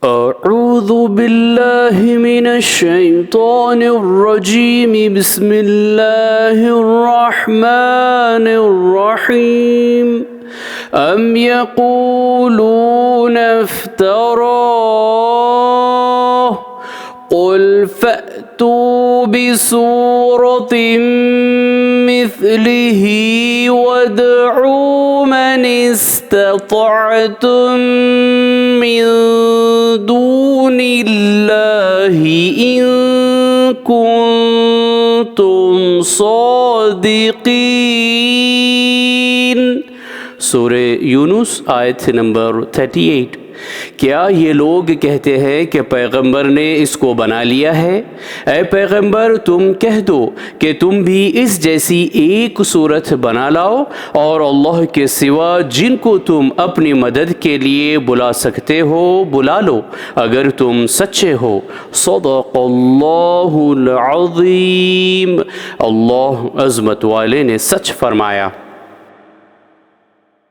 अऊज़ु बिल्लाहि मिनश्शैतानिर्रजीम बिस्मिल्लाहिर्रहमानिर्रहीम अम यक़ूलून इफ्तराह क़ुल फ़अतू बिसूरतिम मिस्लिही वदअू मन इस्ततअतुम मिन दूनिल्लाहि इन कुन्तुम सादिक़ीन। सूरे यूनुस आयत नंबर 38। क्या ये लोग कहते हैं कि पैगंबर ने इसको बना लिया है? ऐ पैगंबर, तुम कह दो कि तुम भी इस जैसी एक सूरत बना लाओ और अल्लाह के सिवा जिनको तुम अपनी मदद के लिए बुला सकते हो बुला लो, अगर तुम सच्चे हो। सदक़ल्लाहुल अज़ीम। अल्लाह अज़मत वाले ने सच फरमाया।